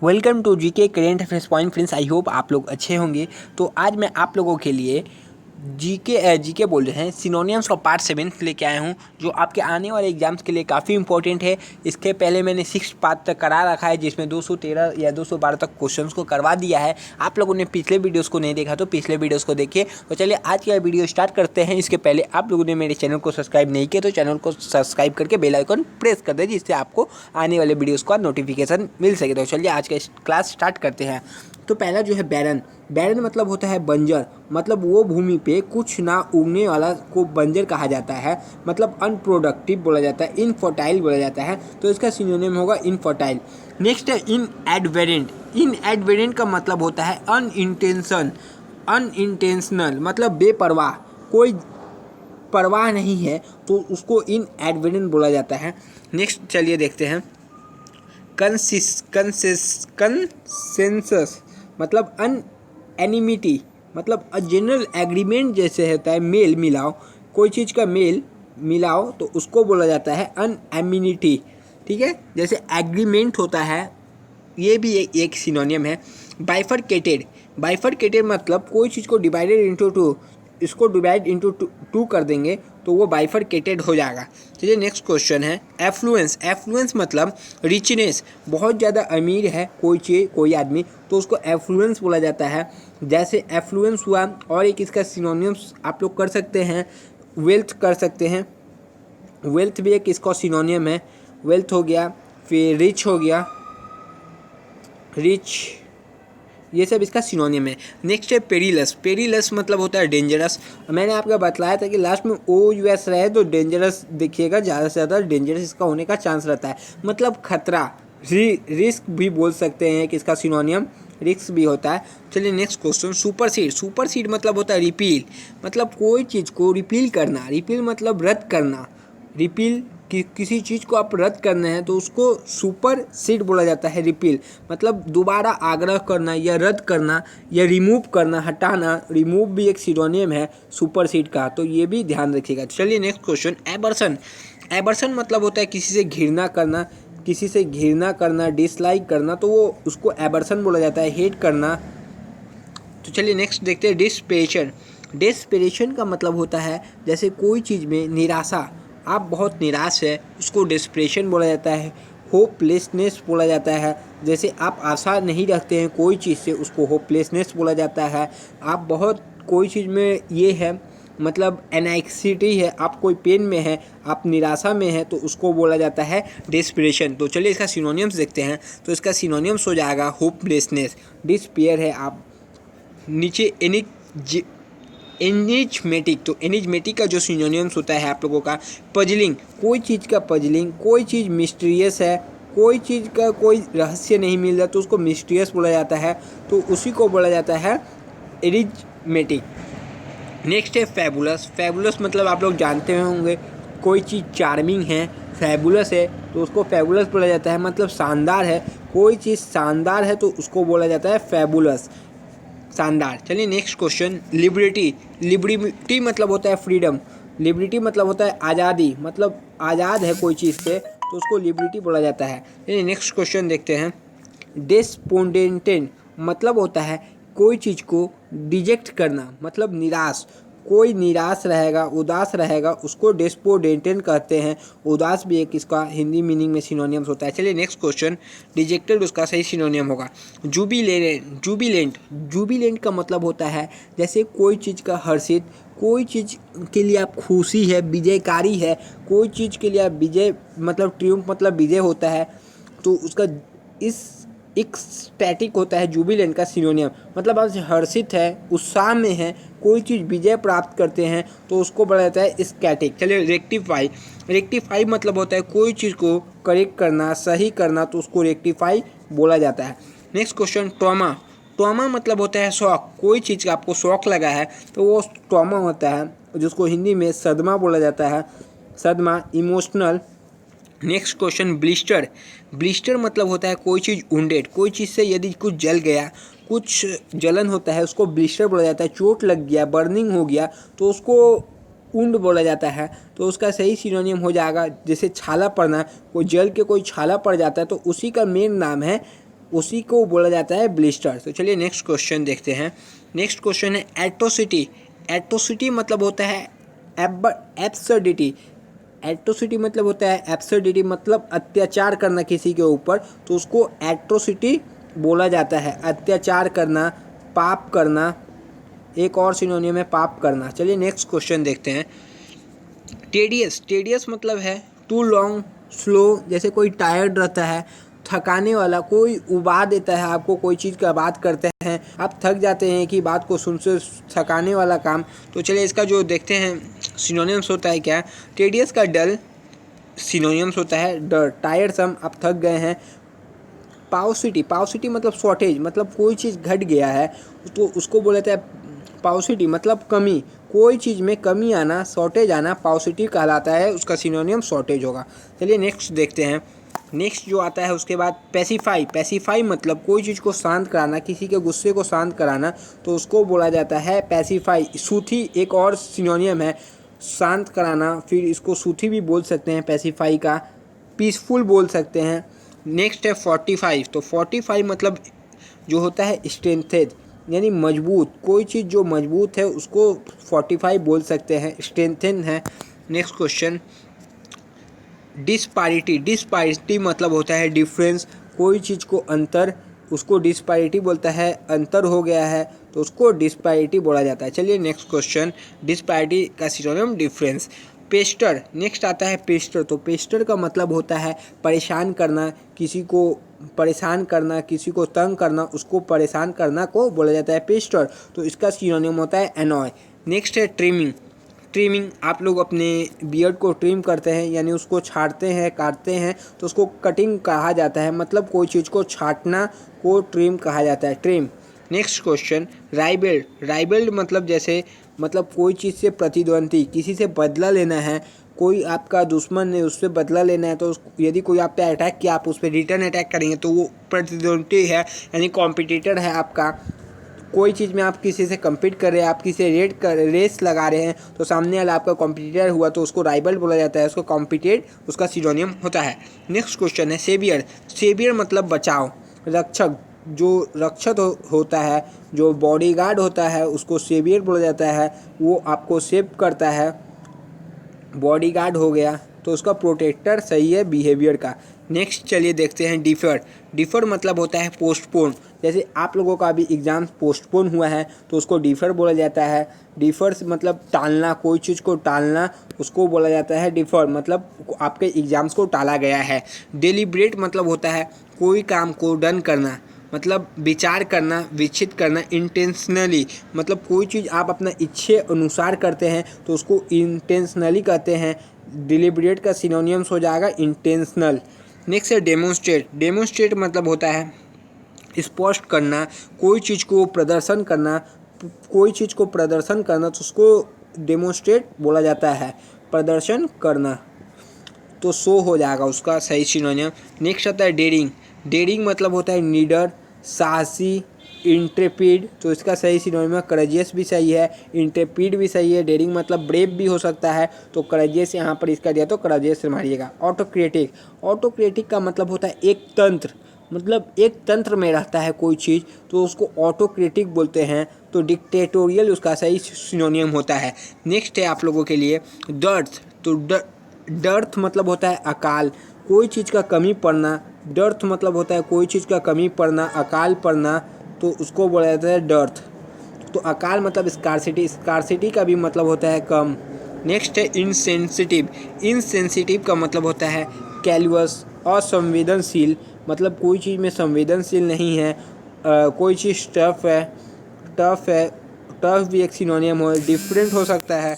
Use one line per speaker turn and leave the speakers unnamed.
Welcome to GK current affairs point friends. I hope आप लोग अच्छे होंगे। तो आज मैं आप लोगों के लिए जीके बोल रहे हैं सिनोनिम्स का पार्ट 7 लेके आया हूं, जो आपके आने वाले एग्जाम्स के लिए काफ़ी इंपॉर्टेंट है। इसके पहले मैंने 6 पार्ट तक करा रखा है, जिसमें 213 या 212 तक क्वेश्चंस को करवा दिया है। आप लोगों ने पिछले वीडियोस को नहीं देखा तो पिछले वीडियोस को देखिए। तो चलिए आज का वीडियो स्टार्ट करते हैं। इसके पहले आप लोगों ने मेरे चैनल को सब्सक्राइब नहीं किया तो चैनल को सब्सक्राइब करके बेल आइकन प्रेस कर दें, जिससे आपको आने वाले वीडियोस का नोटिफिकेशन मिल सके। तो चलिए आज का क्लास स्टार्ट करते हैं। तो पहला जो है बैरन। बैरन मतलब होता है बंजर, मतलब वो भूमि पे कुछ ना उगने वाला को बंजर कहा जाता है, मतलब अनप्रोडक्टिव बोला जाता है, इनफर्टाइल बोला जाता है। तो इसका सिनोनिम होगा इनफर्टाइल। नेक्स्ट है इनएडवेरेंट। इनएडवेरेंट का मतलब होता है अनइंटेंशनल, मतलब बेपरवाह, कोई परवाह नहीं है, तो उसको इनएडवेरेंट बोला जाता है। नेक्स्ट चलिए देखते हैं कंसेंसस, मतलब एनिमिटी, मतलब जनरल एग्रीमेंट जैसे होता है, मेल मिलाओ, कोई चीज़ का मेल मिलाओ तो उसको बोला जाता है अनएमिनिटी। ठीक है, जैसे एग्रीमेंट होता है, ये भी एक सिनोनियम है। बाइफरकेटेड। बाइफरकेटेड मतलब कोई चीज़ को डिवाइडेड इंटू टू, इसको डिवाइड इंटू टू कर देंगे तो वो बाइफरकेटेड हो जाएगा। चलिए नेक्स्ट क्वेश्चन है एफ्लुएंस। एफ्लुएंस मतलब रिचनेस, बहुत ज़्यादा अमीर है कोई चीज़ कोई आदमी तो उसको एफ्लुएंस बोला जाता है। जैसे एफ्लुएंस हुआ, और एक इसका सिनोनियम्स आप लोग कर सकते हैं, वेल्थ कर सकते हैं। वेल्थ भी एक इसका सिनोनियम है, वेल्थ हो गया, फिर रिच हो गया, रिच, ये सब इसका सिनोनियम है। नेक्स्ट है पेरिलस। पेरिलस मतलब होता है डेंजरस। मैंने आपको बतलाया था कि लास्ट में ओ यूएस रहे तो डेंजरस देखिएगा, ज़्यादा से ज़्यादा डेंजरस इसका होने का चांस रहता है, मतलब खतरा। रिस्क भी बोल सकते हैं कि इसका सिनोनियम रिस्क भी होता है। चलिए नेक्स्ट क्वेश्चन सुपरसीड। सुपरसीड मतलब होता है रिपील, मतलब कोई चीज़ को रिपील करना। रिपील मतलब रद्द करना। रिपील किसी चीज़ को आप रद्द करना है तो उसको सुपर सीड बोला जाता है। रिपील मतलब दोबारा आग्रह करना या रद्द करना या रिमूव करना, हटाना। रिमूव भी एक सिनोनियम है सुपर सीड का, तो ये भी ध्यान रखिएगा। चलिए नेक्स्ट क्वेश्चन एबर्सन। एबर्सन मतलब होता है किसी से घृणा करना, किसी से घृणा करना, डिसलाइक करना, तो वो उसको एबर्सन बोला जाता है, हेट करना। तो चलिए नेक्स्ट देखते हैं डिस्पेरेशन। डिस्पेरेशन का मतलब होता है जैसे कोई चीज़ में निराशा, आप बहुत निराश है, उसको डिस्प्रेशन बोला जाता है। होपलेसनेस बोला जाता है, जैसे आप आशा नहीं रखते हैं कोई चीज़ से, उसको होपलेसनेस बोला जाता है। आप बहुत कोई चीज़ में ये है, मतलब एनाक्सिटी है, आप कोई पेन में है, आप निराशा में है, तो उसको बोला जाता है डिस्प्रेशन। तो चलिए इसका सिनोनियम्स देखते हैं। तो इसका सिनोनियम्स हो जाएगा होपलेसनेस, डिस्पेयर है आप। नीचे एनिजमेटिक। तो एनिजमेटिक का जो सिनोनियम्स होता है आप लोगों का, पजलिंग, कोई चीज़ का पजलिंग, कोई चीज़ मिस्टीरियस है, कोई चीज़ का कोई रहस्य नहीं मिल रहा तो उसको मिस्टीरियस बोला जाता है, तो उसी को बोला जाता है एनिजमेटिक। नेक्स्ट है फैबुलस। फैबुलस मतलब आप लोग जानते होंगे, कोई चीज़ चार्मिंग है, फैबुलस है तो उसको फैबुलस बोला जाता है, मतलब शानदार है। कोई चीज़ शानदार है तो उसको बोला जाता है फैबुलस, शानदार। चलिए नेक्स्ट क्वेश्चन लिबर्टी। लिबर्टी मतलब होता है फ्रीडम। लिबर्टी मतलब होता है आज़ादी, मतलब आज़ाद है कोई चीज़ से तो उसको लिबर्टी बोला जाता है। चलिए नेक्स्ट क्वेश्चन देखते हैं डिस्पोंडेंटेन, मतलब होता है कोई चीज़ को रिजेक्ट करना, मतलब निराश। कोई निराश रहेगा, उदास रहेगा, उसको डिस्पोंडेंटेन कहते हैं। उदास भी एक इसका हिंदी मीनिंग में सिनोनियम्स होता है। चलिए नेक्स्ट क्वेश्चन डिजेक्टेड, उसका सही सिनोनियम होगा जुबिलेंट। जुबिलेंट, जुबिलेंट का मतलब होता है जैसे कोई चीज़ का हर्षित, कोई चीज़ के लिए आप खुशी है, विजयकारी है, कोई चीज़ के लिए आप विजय, मतलब ट्रियम्फ मतलब विजय होता है, तो उसका इस एक स्टैटिक होता है जुबिलेंट का सिनोनियम, मतलब आप हर्षित है, उत्साह में है, कोई चीज़ विजय प्राप्त करते हैं तो उसको बोला जाता है स्टैटिक। चलिए रेक्टिफाई। रेक्टिफाई मतलब होता है कोई चीज़ को करेक्ट करना, सही करना, तो उसको रेक्टिफाई बोला जाता है। Next question trauma. ट्रॉमा मतलब होता है शौक, कोई चीज़ का आपको शौक लगा है तो वो ट्रॉमा होता है, जिसको हिंदी में सदमा बोला जाता है, सदमा, emotional. Next question blister. Blister मतलब होता है कोई चीज़ वुंडेड, कोई चीज़ से यदि कुछ जल गया, कुछ जलन होता है, उसको ब्लिस्टर बोला जाता है। चोट लग गया, बर्निंग हो गया तो उसको वुंड बोला जाता है, तो उसका सही सिनोनियम हो जाएगा जैसे छाला पड़ना, कोई जल के कोई छाला पड़ जाता है तो उसी का मेन नाम है उसी को बोला जाता है ब्लिस्टर। तो चलिए नेक्स्ट क्वेश्चन देखते हैं। नेक्स्ट क्वेश्चन है एट्रोसिटी। एट्रोसिटी मतलब होता है एब्सर्डिटी। एट्रोसिटी मतलब होता है एब्सर्डिटी, मतलब अत्याचार करना किसी के ऊपर, तो उसको एट्रोसिटी बोला जाता है। अत्याचार करना, पाप करना, एक और सिनोनियम है पाप करना। चलिए नेक्स्ट क्वेश्चन देखते हैं। टेडियस। टेडियस मतलब है टू लॉन्ग, स्लो, जैसे कोई टायर्ड रहता है, थकाने वाला, कोई उबा देता है आपको, कोई चीज़ का बात करते हैं आप थक जाते हैं कि बात को सुन से, थकाने वाला काम। तो चलिए इसका जो देखते हैं सिनोनियम्स होता है क्या। टेडियस का डल सिनोनियम्स होता है डर, टायरसम, आप थक गए हैं। पाउसिटी। पाउसिटी मतलब शॉर्टेज, मतलब कोई चीज़ घट गया है तो उसको बोला जाता है पाउसिटी, मतलब कमी, कोई चीज़ में कमी आना, शॉर्टेज आना पाउसिटी कहलाता है, उसका सिनोनियम शॉर्टेज होगा। चलिए नेक्स्ट देखते हैं। नेक्स्ट जो आता है उसके बाद पैसिफाई। पैसिफाई मतलब कोई चीज़ को शांत कराना, किसी के गुस्से को शांत कराना, तो उसको बोला जाता है पैसिफाई। सूथी एक और सिनोनियम है शांत कराना, फिर इसको सूथी भी बोल सकते हैं पैसिफाई का, पीसफुल बोल सकते हैं। नेक्स्ट है 45। तो 45 मतलब जो होता है स्ट्रेंथेड, यानी मजबूत, कोई चीज़ जो मजबूत है उसको 45 बोल सकते हैं, स्ट्रेंथन है। Next question disparity. डिस्पैरिटी मतलब होता है डिफरेंस, कोई चीज़ को अंतर, उसको डिस्पैरिटी बोलता है, अंतर हो गया है तो उसको डिस्पैरिटी बोला जाता है। चलिए नेक्स्ट क्वेश्चन, डिस्पैरिटी का सिनोनिम डिफरेंस। पेस्टर। नेक्स्ट आता है पेस्टर। तो पेस्टर का मतलब होता है परेशान करना, किसी को परेशान करना, किसी को तंग करना, उसको परेशान करना को बोला जाता है पेस्टर। तो इसका सिनोनिम होता है एनॉय। नेक्स्ट है ट्रिमिंग। ट्रिमिंग, आप लोग अपने बियर्ड को ट्रिम करते हैं, यानी उसको छाटते हैं, काटते हैं, तो उसको कटिंग कहा जाता है, मतलब कोई चीज़ को छाटना को ट्रिम कहा जाता है, ट्रिम। नेक्स्ट क्वेश्चन राइबेल्ड। राइबेल्ड मतलब जैसे, मतलब कोई चीज़ से प्रतिद्वंदी, किसी से बदला लेना है, कोई आपका दुश्मन है उससे बदला लेना है, तो यदि कोई आप पे अटैक किया, आप उस पर रिटर्न अटैक करेंगे तो वो प्रतिद्वंदी है, यानी कॉम्पिटिटर है आपका। कोई चीज़ में आप किसी से कम्पीट कर रहे हैं, आप किसी रेस लगा रहे हैं, तो सामने वाला आपका कॉम्पिटिटर हुआ तो उसको राइवल बोला जाता है, उसको कॉम्पिटेट उसका सिनोनियम होता है। नेक्स्ट क्वेश्चन है सेवियर। सेवियर मतलब बचाव, रक्षक, जो रक्षक होता है, जो बॉडीगार्ड होता है उसको सेवियर बोला जाता है, वो आपको सेव करता है, बॉडीगार्ड हो गया, तो उसका प्रोटेक्टर सही है बिहेवियर का। नेक्स्ट चलिए देखते हैं डिफर। डिफर मतलब होता है पोस्टपोन, जैसे आप लोगों का अभी एग्ज़ाम पोस्टपोन हुआ है तो उसको डिफर बोला जाता है। डिफर मतलब टालना, कोई चीज़ को टालना, उसको बोला जाता है डिफर, मतलब आपके एग्ज़ाम्स को टाला गया है। डेलिब्रेट मतलब होता है कोई काम को डन करना, मतलब विचार करना, विकसित करना। इंटेंशनली मतलब कोई चीज़ आप अपना इच्छे अनुसार करते हैं तो उसको इंटेंशनली कहते हैं। डिलिब्रेट का सिनोनियम्स हो जाएगा इंटेंशनल। नेक्स्ट है डेमोन्स्ट्रेट। डेमोन्स्ट्रेट मतलब होता है स्पष्ट करना, कोई चीज़ को प्रदर्शन करना, कोई चीज़ को प्रदर्शन करना, तो उसको डेमोन्स्ट्रेट बोला जाता है, प्रदर्शन करना, तो शो हो जाएगा उसका सही सिनोनियम। नेक्स्ट आता है डेयरिंग। डेयरिंग मतलब होता है नीडर, साहसी, इंट्रेपिड, तो इसका सही सिनोनिम है करेजियस भी सही है, इंट्रेपिड भी सही है। डेयरिंग मतलब ब्रेव भी हो सकता है, तो करेजियस यहाँ पर इसका दिया तो करेजियस से मारिएगा। ऑटोक्रेटिक। ऑटोक्रेटिक का मतलब होता है एक तंत्र, मतलब एक तंत्र में रहता है कोई चीज़ तो उसको ऑटोक्रेटिक बोलते हैं। तो डिक्टेटोरियल उसका सही सिनोनियम होता है। नेक्स्ट है आप लोगों के लिए डर्थ। तो डर्थ मतलब होता है अकाल, कोई चीज़ का कमी पड़ना। डर्थ मतलब होता है कोई चीज़ का कमी पड़ना, अकाल पड़ना, तो उसको बोला जाता है डर्थ। तो अकाल मतलब स्कार्सिटी, स्कार्सिटी का भी मतलब होता है कम। नेक्स्ट है इनसेंसिटिव। इनसेंसिटिव का मतलब होता है कैलुअस, असंवेदनशील, मतलब कोई चीज़ में संवेदनशील नहीं है। कोई चीज़ टफ है, टफ भी एक सिनोनियम हो, डिफरेंट हो सकता है।